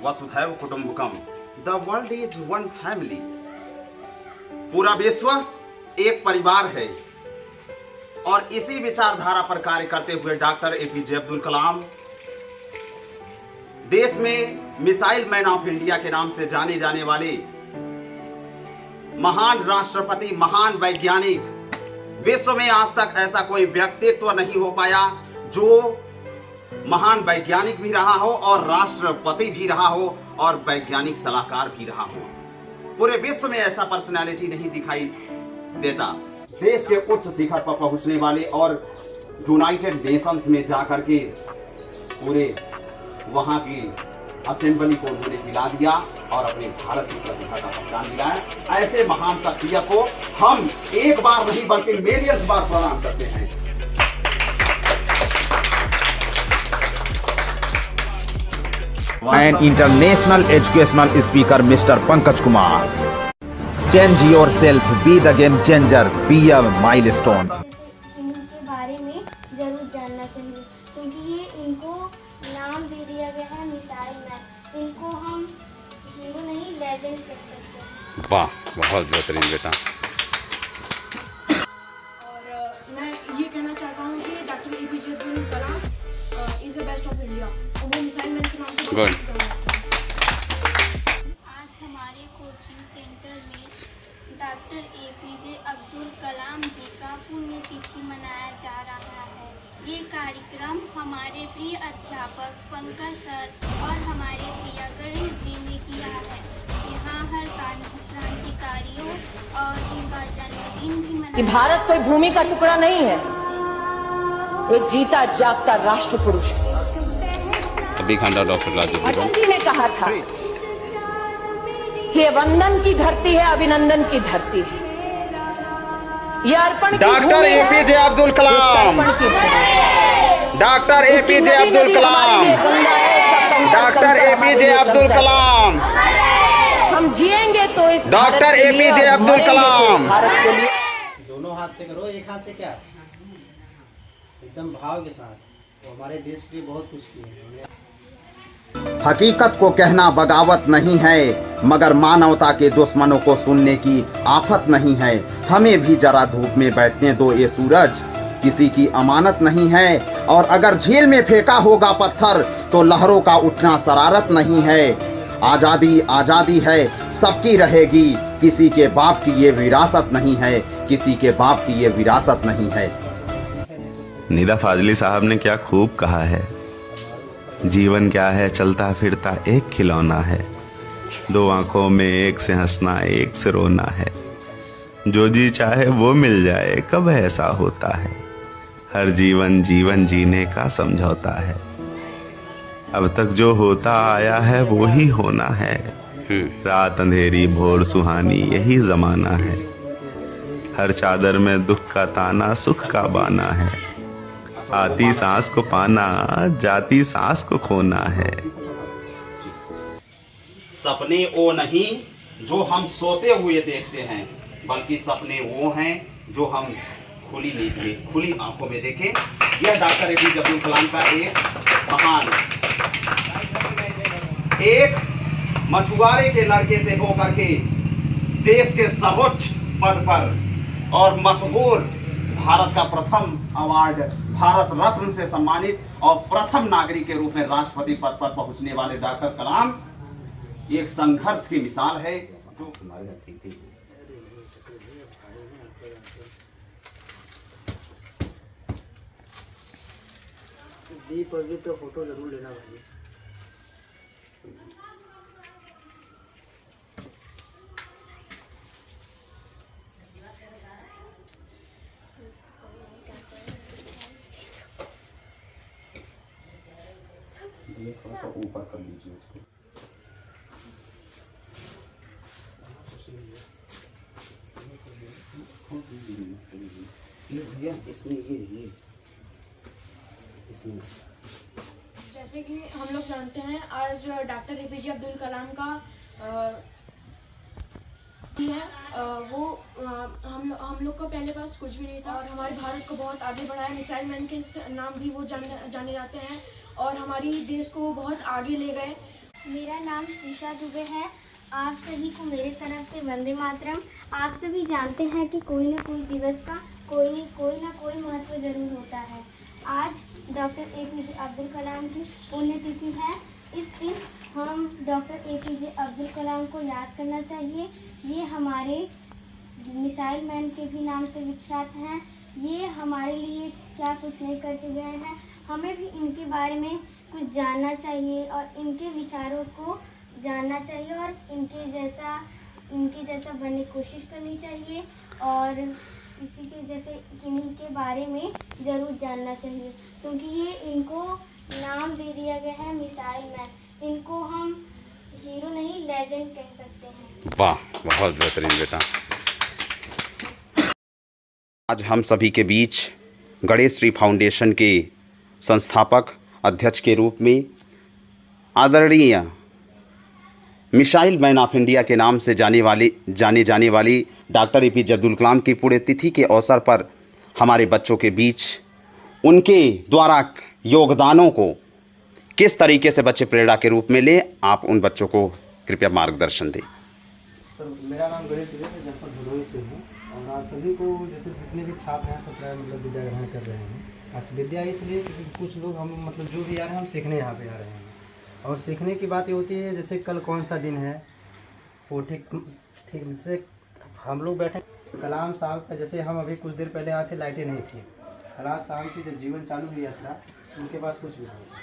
वसुधैव कुटुंबकम, the world is one family. पूरा विश्व एक परिवार है। और इसी विचारधारा पर कार्य करते हुए डॉक्टर एपीजे अब्दुल कलाम देश में मिसाइल मैन ऑफ इंडिया के नाम से जाने जाने वाले महान राष्ट्रपति, महान वैज्ञानिक। विश्व में आज तक ऐसा कोई व्यक्तित्व नहीं हो पाया जो महान वैज्ञानिक भी रहा हो और राष्ट्रपति भी रहा हो और वैज्ञानिक सलाहकार भी रहा हो। पूरे विश्व में ऐसा पर्सनालिटी नहीं दिखाई देता। देश के उच्च शिखर पर पहुंचने वाले और यूनाइटेड नेशंस में जाकर के पूरे वहां की असेंबली को उन्होंने हिला दिया और अपने भारत की प्रतिष्ठा का पहचान दिलाया। ऐसे महान शख्सियत को हम एक बार नहीं बल्कि मिलियंस बार प्रणाम करते हैं। And international educational speaker Mr. Pankaj Kumar. Change yourself, be the game changer, be a milestone. इनके बारे में जरूर जानना चाहिए क्योंकि ये इनको नाम दे दिया गया है मिसाइल मैन। इनको हम हीरो नहीं लेजेंड कह सकते हैं। वाह, बहुत बेहतरीन बेटा। और मैं ये कहना चाहता हूँ कि doctor APJ Abdul Kalam is the best of India. वो मिसाइल मैन के नाम से गुड। आज हमारे कोचिंग सेंटर में डॉक्टर एपीजे अब्दुल कलाम जी का पुण्यतिथि मनाया जा रहा है। ये कार्यक्रम हमारे प्रिय अध्यापक पंकज सर और हमारे प्रिय गणेश जी ने किया है। यहाँ हर क्रांतिकारियों और उनका जन्मदिन भी मनाया। भारत कोई भूमि का टुकड़ा नहीं है, एक जीता जागता राष्ट्र पुरुष है। अभी खांडा डॉक्टर राजू अटल जी ने कहा था कि वंदन की धरती है, अभिनंदन की धरती है, ये अर्पण की डॉक्टर एपीजे अब्दुल कलाम, डॉक्टर एपीजे अब्दुल कलाम, डॉक्टर एपीजे अब्दुल कलाम, हम जिएंगे तो इस डॉक्टर एपीजे अब्दुल कलाम। भारत के लिए। दोनों हाथ से करो, एक हाथ से क्या, एकदम भाव के साथ। तो हमारे देश के लिए बहुत कुछ किए। हकीकत को कहना बगावत नहीं है, मगर मानवता के दुश्मनों को सुनने की आफत नहीं है। हमें भी जरा धूप में बैठने दो, ये सूरज किसी की अमानत नहीं है। और अगर झील में फेंका होगा पत्थर तो लहरों का उठना शरारत नहीं है। आजादी आजादी है, सबकी रहेगी, किसी के बाप की ये विरासत नहीं है, किसी के बाप की ये विरासत नहीं है। निदा फाजली साहब ने क्या खूब कहा है, जीवन क्या है, चलता फिरता एक खिलौना है, दो आंखों में एक से हंसना एक से रोना है, जो जी चाहे वो मिल जाए, कब ऐसा होता है, हर जीवन जीवन जीने का समझौता है, अब तक जो होता आया है वो ही होना है, रात अंधेरी भोर सुहानी यही जमाना है, हर चादर में दुख का ताना सुख का बाना है, आती सांस को पाना जाती सांस को खोना है। सपने वो नहीं जो हम सोते हुए देखते हैं, बल्कि सपने वो हैं जो हम खुली नींद में, खुली आंखों में देखें। यह डॉक्टर एपीजे अब्दुल कलाम का एक महान, एक मछुआरे के लड़के से होकर के देश के सर्वोच्च पद पर और मशहूर भारत का प्रथम अवार्ड भारत रत्न से सम्मानित और प्रथम नागरिक के रूप में राष्ट्रपति पद पर पहुंचने वाले डॉक्टर कलाम एक संघर्ष की मिसाल है। दीप और तो फोटो जरूर लेना भाई। ये थोड़ा सा ऊपर कर लीजिए इसको। भैया इसमें ये इसमें जैसे कि हम लोग जानते हैं आज डॉक्टर एपीजे अब्दुल कलाम का वो हम लोग का पहले पास कुछ भी नहीं था और हमारे भारत को बहुत आगे बढ़ाया। मिसाइल मैन के नाम भी वो जाने जाते हैं और हमारी देश को बहुत आगे ले गए। मेरा नाम शीशा दुबे है। आप सभी को मेरे तरफ से वंदे मातरम। आप सभी जानते हैं कि कोई न कोई दिवस का कोई ना कोई महत्व जरूर होता है। आज डॉक्टर एपीजे अब्दुल कलाम की पुण्यतिथि है। इस दिन हम डॉक्टर एपीजे अब्दुल कलाम को याद करना चाहिए। ये हमारे मिसाइल मैन के भी नाम से विख्यात हैं। ये हमारे लिए क्या कुछ नहीं करके गए हैं। हमें भी इनके बारे में कुछ जानना चाहिए और इनके विचारों को जानना चाहिए और इनके जैसा बनने की कोशिश करनी चाहिए और इसी के जैसे इनके बारे में ज़रूर जानना चाहिए, क्योंकि ये इनको नाम दे दिया गया है मिसाइल मैन। इनको हम हीरो नहीं लेजेंड कह सकते हैं। वाह, बहुत बेहतरीन बेटा। आज हम सभी के बीच गणेश श्री फाउंडेशन के संस्थापक अध्यक्ष के रूप में आदरणीय मिसाइल मैन ऑफ इंडिया के नाम से जाने जाने वाली डॉक्टर एपीजे अब्दुल कलाम की पुण्यतिथि के अवसर पर हमारे बच्चों के बीच उनके द्वारा योगदानों को किस तरीके से बच्चे प्रेरणा के रूप में लें, आप उन बच्चों को कृपया मार्गदर्शन दें। सर, मेरा नाम गणेश दुबे है, जनपद भदोही से हूँ और आज सभी को जैसे जितने भी छात्र हैं सब प्राय मतलब विद्या ग्रहण कर रहे हैं। आज विद्या इसलिए क्योंकि कुछ लोग हम मतलब जो भी आ रहे हैं हम सीखने यहाँ पे आ रहे हैं और सीखने की बात ये होती है जैसे कल कौन सा दिन है वो ठीक जैसे हम लोग बैठे कलाम साहब का, जैसे हम अभी कुछ देर पहले आए थे, लाइटें नहीं थी। कलाम साहब की जब जीवन चालू हुई यात्रा उनके पास कुछ भी नहीं था,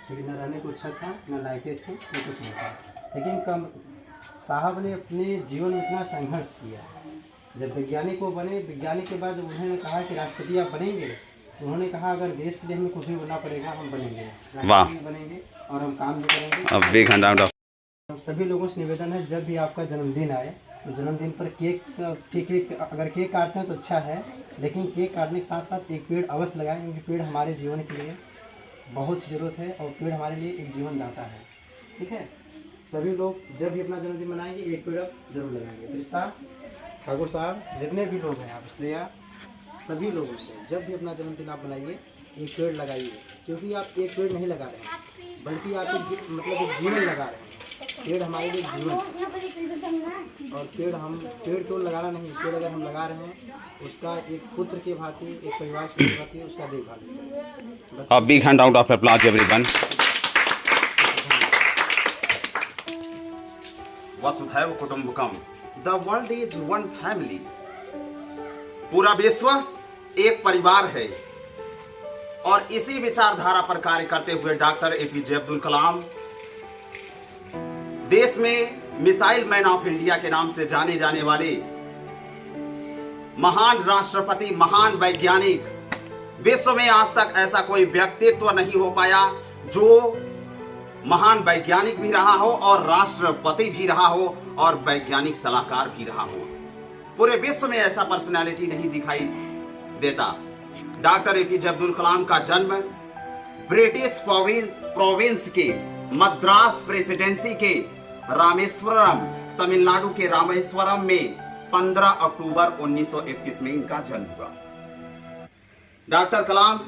ठीक, न रहने को छत था, न लाइटें थी, न कुछ नहीं था। लेकिन कम साहब ने अपने जीवन में इतना संघर्ष किया। जब वैज्ञानिक वो बने, वैज्ञानिक के बाद जब उन्होंने कहा कि राष्ट्रपति आप बनेंगे, तो उन्होंने कहा अगर देश के लिए हमें कुछ भी बनना पड़ेगा हम बनेंगे, राष्ट्रपति बनेंगे और हम काम भी करेंगे। अब बिग हैंड आउट। सभी लोगों से निवेदन है जब भी आपका जन्मदिन आए तो जन्मदिन पर केक अगर केक काटते हैं तो अच्छा है, लेकिन केक काटने के साथ साथ एक पेड़ अवश्य लगाएं, क्योंकि पेड़ हमारे जीवन के लिए बहुत ज़रूरत है और पेड़ हमारे लिए एक जीवन दाता है। ठीक है, सभी लोग जब भी अपना जन्मदिन मनाएंगे एक पेड़ जरूर लगाएंगे। फिर साहब, ठाकुर साहब, जितने भी लोग हैं आप इसलिए सभी लोगों से जब भी अपना जन्मदिन आप बनाइए एक पेड़ लगाइए, क्योंकि आप एक पेड़ नहीं लगा रहे हैं बल्कि आप एक जीवन लगा रहे हैं। पेड़ हमारे लिए जीवन और पेड़ तो लगाना नहीं, पेड़ अगर हम लगा रहे हैं उसका एक पुत्र के भांति, एक परिवार के भांति उसका देखभाल। A big hand out of applause everyone. वसुधैव कुटुंबकम, the world is one family. पूरा विश्व एक परिवार है और इसी विचारधारा पर कार्य करते हुए डॉक्टर एपीजे अब्दुल कलाम देश में मिसाइल मैन ऑफ इंडिया के नाम से जाने जाने वाले महान राष्ट्रपति, महान वैज्ञानिक, विश्व में आज तक ऐसा कोई व्यक्तित्व नहीं हो पाया जो महान वैज्ञानिक भी रहा हो और राष्ट्रपति भी रहा हो और वैज्ञानिक सलाहकार भी रहा हो। पूरे विश्व में ऐसा पर्सनालिटी नहीं दिखाई देता। डॉक्टर एपीजे अब्दुल कलाम का जन्म ब्रिटिश प्रोविंस के मद्रास प्रेसिडेंसी के रामेश्वरम, तमिलनाडु के रामेश्वरम में 15 अक्टूबर 1931 में इनका जन्म हुआ। डॉक्टर कलाम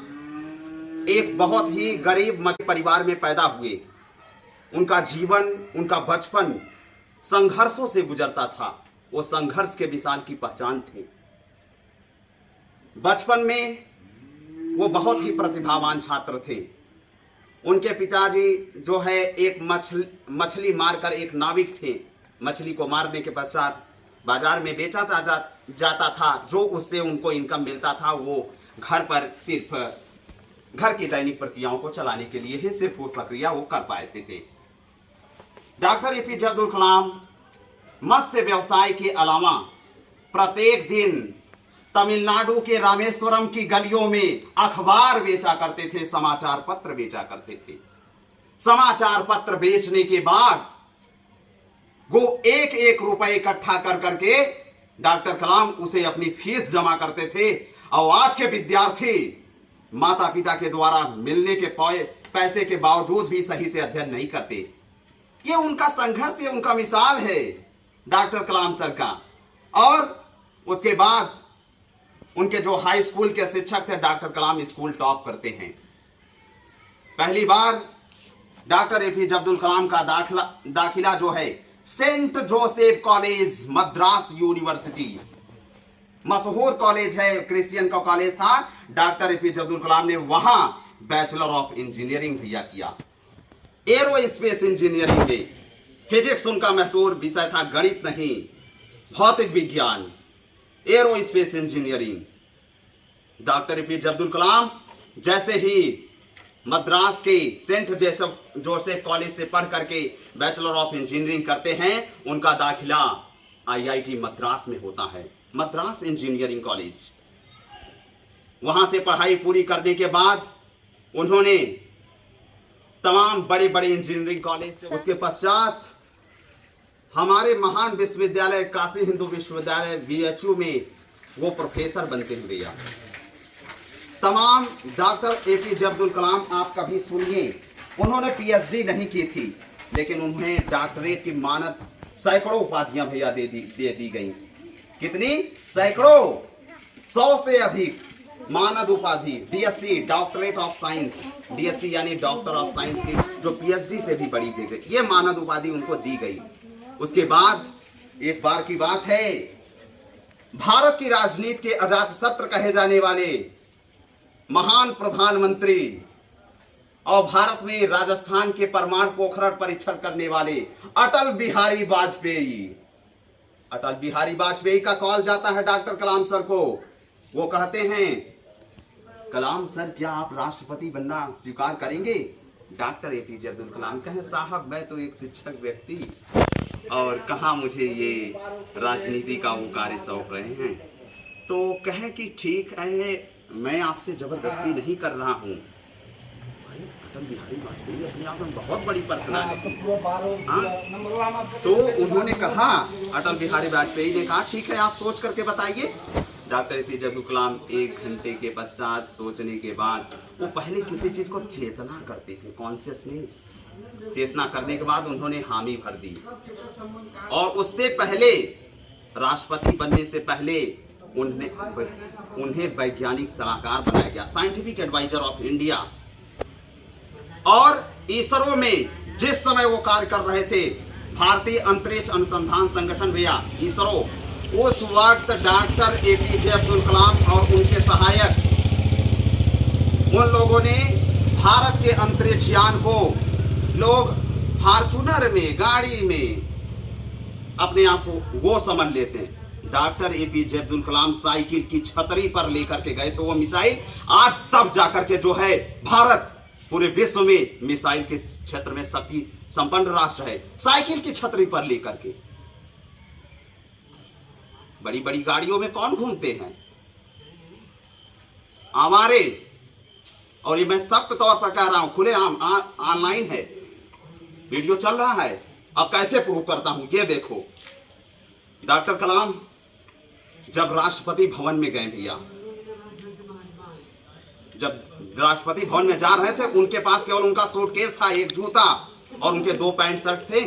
एक बहुत ही गरीब परिवार में पैदा हुए। उनका जीवन, उनका बचपन संघर्षों से गुजरता था। वो संघर्ष के मिसाल की पहचान थे। बचपन में वो बहुत ही प्रतिभावान छात्र थे। उनके पिताजी जो है एक मछली मारकर एक नाविक थे। मछली को मारने के पश्चात बाजार में बेचा जाता था। जो उससे उनको इनकम मिलता था वो घर पर सिर्फ घर की दैनिक प्रक्रियाओं को चलाने के लिए ही सिर्फ वो प्रक्रिया वो कर पाते थे। डॉक्टर एपीजे अब्दुल कलाम मत्स्य व्यवसाय के अलावा प्रत्येक दिन तमिलनाडु के रामेश्वरम की गलियों में अखबार बेचा करते थे, समाचार पत्र बेचा करते थे। समाचार पत्र बेचने के बाद वो एक एक रुपए इकट्ठा कर करके डॉक्टर कलाम उसे अपनी फीस जमा करते थे। और आज के विद्यार्थी माता पिता के द्वारा मिलने के पैसे के बावजूद भी सही से अध्ययन नहीं करते। ये उनका संघर्ष, ये उनका मिसाल है डॉक्टर कलाम सर का। और उसके बाद उनके जो हाई स्कूल के शिक्षक थे, डॉक्टर कलाम स्कूल टॉप करते हैं। पहली बार डॉक्टर एपीजे अब्दुल कलाम का दाखिला जो है saint Joseph college Madras university, मशहूर कॉलेज है, क्रिश्चियन का कॉलेज था। डॉक्टर एपीजे अब्दुल कलाम ने वहां बैचलर ऑफ इंजीनियरिंग भी किया। एरोस्पेस इंजीनियरिंग में फिजिक्स उनका मशहूर विषय था, गणित नहीं, भौतिक विज्ञान, aerospace engineering. Doctor APJ Abdul Kalam जैसे ही मद्रास के सेंट जोसेफ कॉलेज से पढ़ करके बैचलर ऑफ इंजीनियरिंग करते हैं, उनका दाखिला आईआईटी मद्रास में होता है, मद्रास इंजीनियरिंग कॉलेज। वहां से पढ़ाई पूरी करने के बाद उन्होंने तमाम बड़े बड़े इंजीनियरिंग कॉलेज से, उसके पश्चात हमारे महान विश्वविद्यालय काशी हिंदू विश्वविद्यालय बीएचयू में वो प्रोफेसर बनते हैं भैया। तमाम डॉक्टर एपीजे अब्दुल कलाम आप कभी सुनिए, उन्होंने पीएचडी नहीं की थी, लेकिन उन्हें डॉक्टरेट की मानद सैकड़ों उपाधियां भैया दे दी गई। कितनी? सैकड़ों, 100 से अधिक मानद उपाधि। DSC, doctorate of science, DSC यानी डॉक्टर ऑफ साइंस की, जो पीएचडी से भी बड़ी दी गई, ये मानद उपाधि उनको दी गई। उसके बाद एक बार की बात है, भारत की राजनीति के अजातशत्रु कहे जाने वाले महान प्रधानमंत्री और भारत में राजस्थान के परमाणु पोखरण परीक्षण करने वाले अटल बिहारी वाजपेयी का कॉल जाता है डॉक्टर कलाम सर को। वो कहते हैं, कलाम सर क्या आप राष्ट्रपति बनना स्वीकार करेंगे? डॉक्टर एपीजे अब्दुल कलाम कहें, साहब मैं तो एक शिक्षक व्यक्ति और कहाँ मुझे ये राजनीति का वो कार्य सौंप रहे हैं। तो कहें कि ठीक है, मैं आपसे जबरदस्ती नहीं कर रहा हूँ। अटल बिहारी वाजपेयी अपने आप में बहुत बड़ी पर्सनालिटी। तो उन्होंने कहा, अटल बिहारी वाजपेयी ने कहा ठीक है आप सोच करके बताइए। डॉक्टर एपीजे अब्दुल कलाम 1 घंटे के पश्चात सोचने के बाद वो पहले किसी चीज को चेतना करते थे, कॉन्शियसनेस, चेतना करने के बाद उन्होंने हामी भर दी। और उससे पहले राष्ट्रपति बनने से पहले उन्हें वैज्ञानिक सलाहकार बनाया गया, साइंटिफिक एडवाइजर ऑफ इंडिया। और इसरो में जिस समय वो कार्य कर रहे थे, भारतीय अंतरिक्ष अनुसंधान संगठन भैया इसरो, उस वक्त डॉक्टर एपीजे अब्दुल कलाम और उनके सहायक, उन लोगों ने भारत के अंतरिक्ष यान को लोग फॉर्चूनर में, गाड़ी में अपने आप को वो समझ लेते हैं। डॉक्टर एपीजे अब्दुल कलाम साइकिल की छतरी पर लेकर के गए थे वो मिसाइल। आज तब जाकर के जो है भारत पूरे विश्व में मिसाइल के क्षेत्र में शक्ति संपन्न राष्ट्र है, साइकिल की छतरी पर लेकर के। बड़ी बड़ी गाड़ियों में कौन घूमते हैं? हमारे, और ये मैं सख्त तौर पर कह रहा हूं, खुलेआम ऑनलाइन है, वीडियो चल रहा है। अब कैसे प्रूव करता हूं, ये देखो। डॉक्टर कलाम जब राष्ट्रपति भवन में गए भैया, जब राष्ट्रपति भवन में जा रहे थे, उनके पास केवल उनका सूटकेस था, एक जूता और उनके 2 पैंट शर्ट थे,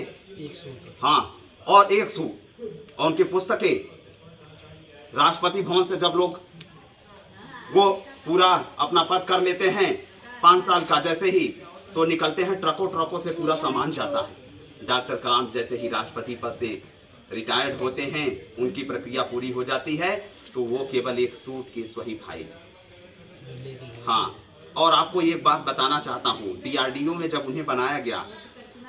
हाँ, और 1 सूट और उनकी पुस्तकें। राष्ट्रपति भवन से जब लोग वो पूरा अपना पद कर लेते हैं 5 साल का, जैसे ही तो निकलते हैं, ट्रकों से पूरा सामान जाता है। डॉक्टर कलाम जैसे ही राष्ट्रपति पद से रिटायर्ड होते हैं, उनकी प्रक्रिया पूरी हो जाती है, तो वो केवल एक सूटकेस वही फाइल। हाँ, और आपको ये बात बताना चाहता हूँ, डीआरडीओ में जब उन्हें बनाया गया,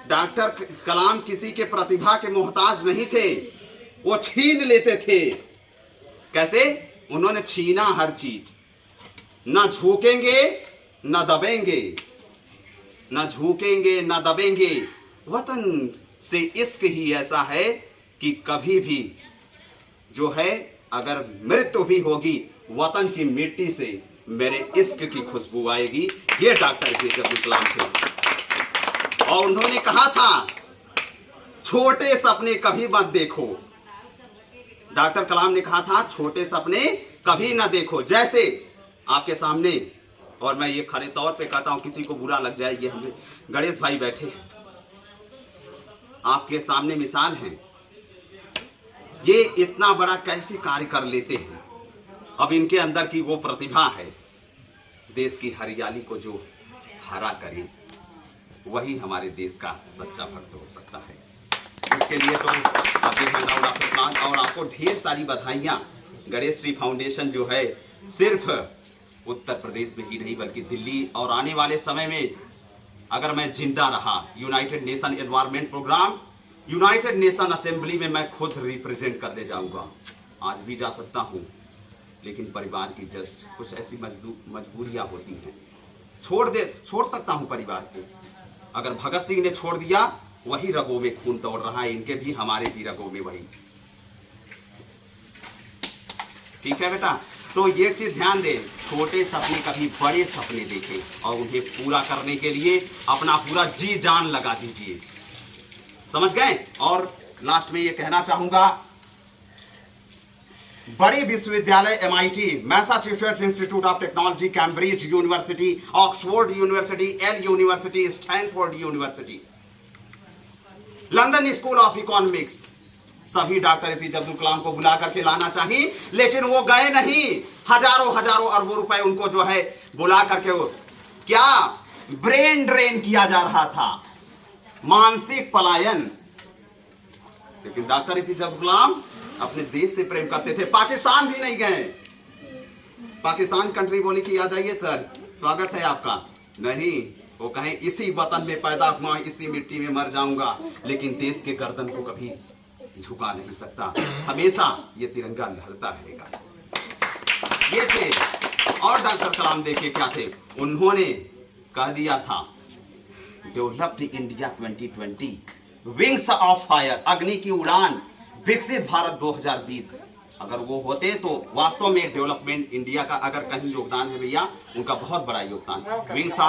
डॉक्टर कलाम किसी के प्रतिभा के मोहताज नहीं थे, वो छीन लेते थे। कैसे? उन्होंने छीना हर चीज। न झुकेंगे न दबेंगे, न झुकेंगे न दबेंगे। वतन से इश्क ही ऐसा है कि कभी भी जो है, अगर मृत्यु भी होगी, वतन की मिट्टी से मेरे इश्क की खुशबू आएगी। ये डॉक्टर एपीजे अब्दुल कलाम थे। और उन्होंने कहा था, छोटे सपने कभी मत देखो। डॉक्टर कलाम ने कहा था, छोटे सपने कभी ना देखो। जैसे आपके सामने, और मैं ये खड़े तौर पे कहता हूं, किसी को बुरा लग जाए, ये हमें गणेश भाई बैठे हैं, आपके सामने मिसाल हैं। ये इतना बड़ा कैसे कार्य कर लेते हैं। अब इनके अंदर की वो प्रतिभा है, देश की हरियाली को जो हरा करे। वही हमारे देश का सच्चा भक्त हो सकता है। इसके लिए तो आपके प्लान और आपको ढेर सारी बधाइयाँ। गणेश श्री फाउंडेशन जो है सिर्फ उत्तर प्रदेश में ही नहीं बल्कि दिल्ली और आने वाले समय में अगर मैं जिंदा रहा united nation environment programme, united nation assembly में मैं खुद रिप्रेजेंट करने जाऊंगा। आज भी जा सकता हूं, लेकिन परिवार की जस्ट कुछ ऐसी मजबूरियां होती हैं। छोड़ सकता हूं परिवार को। अगर भगत सिंह ने छोड़ दिया, वही रगों में खून दौड़ रहा है, इनके भी हमारे भी रगों में वही। ठीक है बेटा, तो ये चीज ध्यान दें, छोटे सपने कभी बड़े सपने देखें और उन्हें पूरा करने के लिए अपना पूरा जी जान लगा दीजिए। समझ गए? और लास्ट में ये कहना चाहूंगा, बड़े विश्वविद्यालय MIT, Massachusetts Institute of Technology, Cambridge University, Oxford University, Yale University, Stanford University, London School of Economics, सभी डॉक्टर APJ अब्दुल कलाम को बुला करके लाना चाहिए, लेकिन वो गए नहीं। हजारों अरबों रुपए उनको जो है बुला करके वो क्या ब्रेन ड्रेन किया जा रहा था, मानसिक पलायन। लेकिन डॉक्टर APJ अब्दुल कलाम अपने देश से प्रेम करते थे, पाकिस्तान भी नहीं गए। पाकिस्तान कंट्री बोली कि आ जाइए सर, स्वागत है आपका, नहीं, वो कहें इसी वतन में पैदा हुआ, इसी मिट्टी में मर जाऊंगा, लेकिन देश के गर्दन को कभी झुका नहीं सकता, हमेशा ये तिरंगा लहरता रहेगा। ये थे। और डॉक्टर कलाम देखिए क्या थे, उन्होंने कह दिया था developed India 2020, wings of fire, अग्नि की उड़ान, विकसित भारत 2020। अगर वो होते तो वास्तव में डेवलपमेंट इंडिया का अगर कहीं योगदान है भैया, उनका बहुत बड़ा योगदान। विंग्स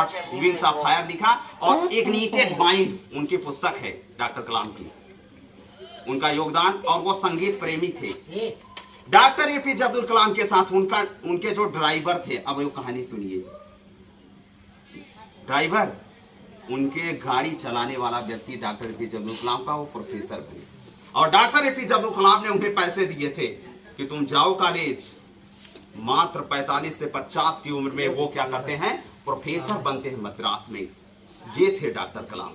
ऑफ फायर लिखा और इग्निटेड माइंड उनकी पुस्तक है डॉक्टर कलाम की, उनका योगदान। और वो संगीत प्रेमी थे। डॉक्टर APJ अब्दुल कलाम के साथ उनके जो ड्राइवर थे, अब वो कहानी सुनिए। ड्राइवर, उनके गाड़ी चलाने वाला व्यक्ति डॉक्टर APJ अब्दुल कलाम का वो प्रोफेसर बने, और डॉक्टर APJ अब्दुल कलाम ने उन्हें पैसे दिए थे कि तुम जाओ कॉलेज। मात्र 45 से 50 की उम्र में वो क्या करते हैं, प्रोफेसर बनते हैं मद्रास में। ये थे डॉक्टर कलाम।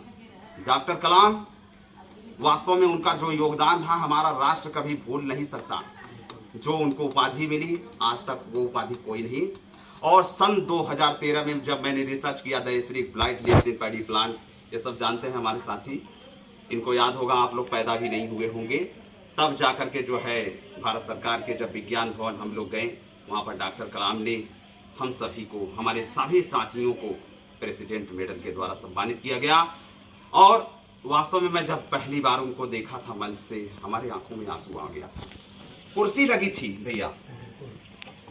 डॉक्टर कलाम वास्तव में उनका जो योगदान था हमारा राष्ट्र कभी भूल नहीं सकता। जो उनको उपाधि मिली, आज तक वो उपाधि कोई नहीं। और सन 2013 में जब मैंने रिसर्च किया the acidic blight leaves in paddy plant, ये सब जानते हैं हमारे साथी, इनको याद होगा, आप लोग पैदा भी नहीं हुए होंगे, तब जाकर के जो है भारत सरकार के जब विज्ञान भवन हम लोग गए, वहाँ पर डॉक्टर कलाम ने हम सभी को, हमारे सभी साथियों को प्रेसिडेंट मेडल के द्वारा सम्मानित किया गया। और वास्तव में मैं जब पहली बार उनको देखा था मंच से, हमारे आंखों में आंसू आ गया। कुर्सी लगी थी भैया,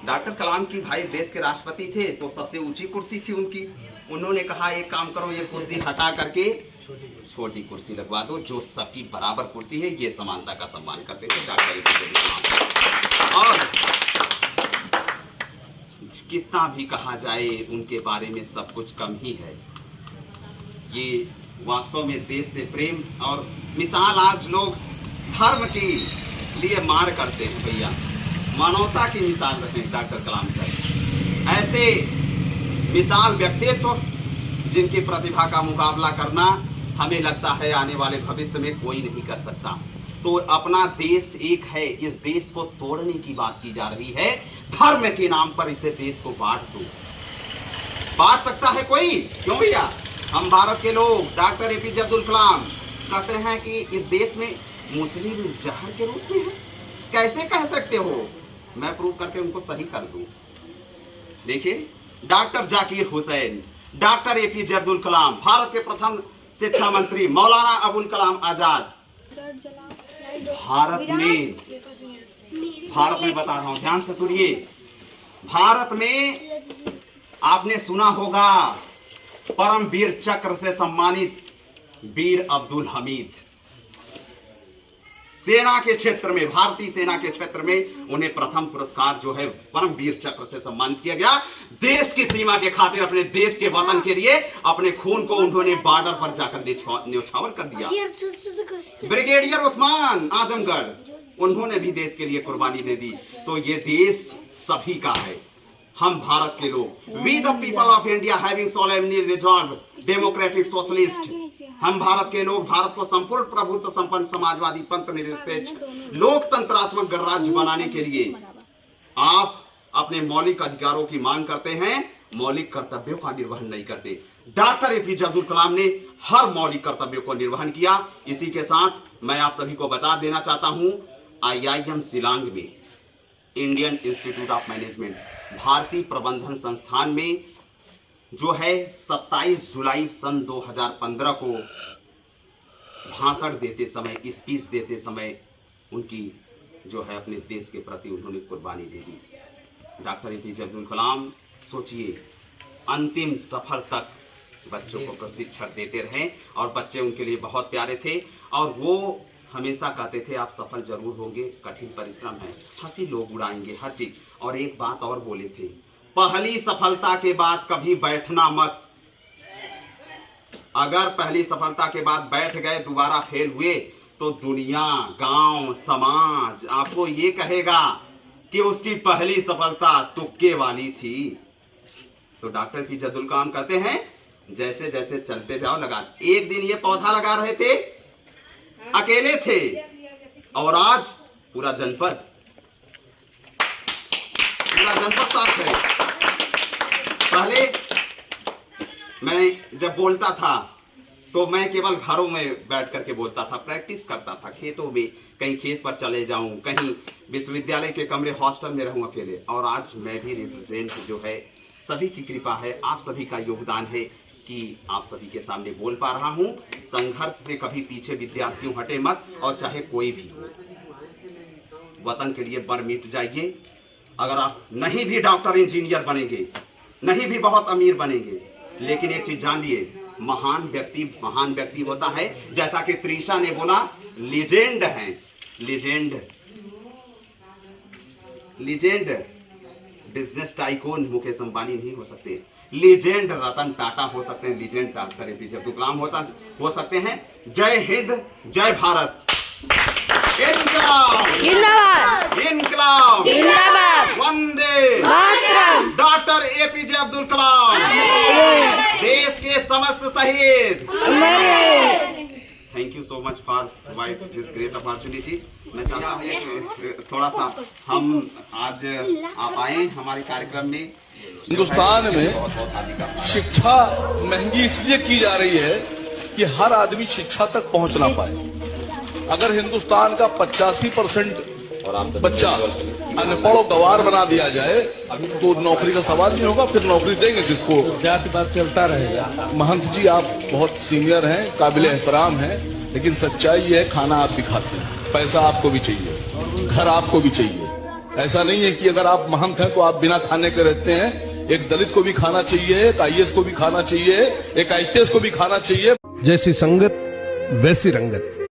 डॉक्टर कलाम की भाई देश के राष्ट्रपति थे, तो सबसे ऊंची कुर्सी थी उनकी। उन्होंने कहा एक काम करो, ये कुर्सी हटा करके छोटी कुर्सी लगवा दो, जो सबकी बराबर कुर्सी है। ये समानता का सम्मान करते थे डॉक्टर APJ कलाम। और कितना भी कहा जाए उनके बारे में सब कुछ कम ही है। ये वास्तव में देश से प्रेम और मिसाल, आज लोग धर्म के लिए मार करते हैं भैया, मानवता की मिसाल रखें डॉक्टर कलाम साहब। ऐसे मिसाल व्यक्तित्व जिनकी प्रतिभा का मुकाबला करना हमें लगता है आने वाले भविष्य में कोई नहीं कर सकता। तो अपना देश एक है, इस देश को तोड़ने की बात की जा रही है। धर्म के नाम पर इसे देश को बांट दो। बांट सकता है कोई? क्यों भैया? हम भारत के लोग, डॉक्टर APJ अब्दुल कलाम कहते हैं कि इस देश में मुस्लिम जहर के रूप में है। कैसे कह सकते हो? मैं प्रूव करके उनको सही कर दूं। देखिए, doctor Zakir Hussain, doctor APJ Abdul Kalam, Bharat के प्रथम शिक्षा मंत्री मौलाना अबुल कलाम आजाद, भारत में बता रहा हूं, ध्यान से सुनिए। भारत में आपने सुना होगा परमवीर चक्र से सम्मानित वीर अब्दुल हमीद, सेना के क्षेत्र में, भारतीय सेना के क्षेत्र में उन्हें प्रथम पुरस्कार जो है परमवीर चक्र से सम्मानित किया गया। देश की सीमा के खातिर, अपने देश के वतन के लिए अपने खून को उन्होंने बॉर्डर पर जाकर न्यौछावर कर दिया। ब्रिगेडियर उस्मान आजमगढ़, उन्होंने भी देश के लिए कुर्बानी दे दी। तो ये देश सभी का है, हम भारत के लोग। We the people of India having solemnly resolve democratic socialist. हम भारत के लोग भारत को संपूर्ण प्रभुत्व संपन्न समाजवादी पंथ निरपेक्ष लोकतंत्रात्मक गणराज्य बनाने के लिए आप अपने मौलिक अधिकारों की मांग करते हैं, मौलिक कर्तव्यों का निर्वहन नहीं करते। डॉक्टर एपीजे अब्दुल कलाम ने हर मौलिक कर्तव्यों को निर्वहन किया। इसी के साथ मैं आप सभी को बता देना चाहता हूं, IIM शिलांग में इंडियन इंस्टीट्यूट ऑफ मैनेजमेंट भारतीय प्रबंधन संस्थान में जो है 27 जुलाई सन 2015 को भाषण देते समय, स्पीच देते समय उनकी जो है अपने देश के प्रति उन्होंने कुर्बानी दे दी। डॉक्टर एपीजे अब्दुल कलाम सोचिए अंतिम सफर तक बच्चों को प्रशिक्षण देते रहे और बच्चे उनके लिए बहुत प्यारे थे और वो हमेशा कहते थे आप सफल जरूर होंगे, कठिन परिश्रम है, हंसी लोग उड़ाएंगे हर चीज। और एक बात और बोले थे, पहली सफलता के बाद कभी बैठना मत। अगर पहली सफलता के बाद बैठ गए, दोबारा फेल हुए तो दुनिया, गांव, समाज आपको ये कहेगा कि उसकी पहली सफलता तुक्के वाली थी। तो डॉक्टर एपीजे अब्दुल कलाम कहते हैं जैसे जैसे चलते जाओ लगा। एक दिन ये पौधा लगा रहे थे, अकेले थे, और आज पूरा जनपद साथ है। पहले मैं जब बोलता था तो मैं केवल घरों में बैठ करके बोलता था, प्रैक्टिस करता था खेतों में, कहीं खेत पर चले जाऊं, कहीं विश्वविद्यालय के कमरे हॉस्टल में रहूं अकेले। और आज मैं भी रिप्रेजेंट जो है, सभी की कृपा है, आप सभी का योगदान है कि आप सभी के सामने बोल पा रहा हूं। संघर्ष से कभी पीछे विद्यार्थियों हटे मत, और चाहे कोई भी हो, वतन के लिए मर मिट जाइए। अगर आप नहीं भी डॉक्टर इंजीनियर बनेंगे, नहीं भी बहुत अमीर बनेंगे, लेकिन एक चीज जान लिए, महान व्यक्ति होता है, जैसा कि त्रिशा ने बोला, लीजेंड है, legend business tycoon Mukesh Ambani नहीं हो सकते, लीजेंड रतन टाटा हो सकते हैं, लीजेंड डॉक्टर एपीजे अब्दुल कलाम हो सकते हैं। जय हिंद, जय भारत, इनकलाब इनकलाब जिंदाबाद, वंदे मातरम, डॉक्टर एपीजे अब्दुल कलाम, देश के समस्त शहीद। Thank you so much for provide this great opportunity. मैं चाहता हूँ कि थोड़ा सा हम आज आप आए हमारे कार्यक्रम में। हिंदुस्तान में शिक्षा महंगी इसलिए की जा रही है कि हर आदमी शिक्षा तक पहुंच ना पाए। अगर हिंदुस्तान का 85% बच्चा अनपढ़ गवार बना दिया जाए तो नौकरी का सवाल नहीं होगा, फिर नौकरी देंगे किसको? जाति बात चलता रहेगा। महंत जी आप बहुत सीनियर हैं, काबिल एहतराम हैं, लेकिन सच्चाई है खाना आप भी खाते हैं, पैसा आपको भी चाहिए, घर आपको भी चाहिए। ऐसा नहीं है कि अगर आप महंत हैं तो आप बिना खाने के रहते हैं। एक दलित को भी खाना चाहिए, एक IAS को भी खाना चाहिए, एक IPS को भी खाना चाहिए। जैसी संगत वैसी रंगत।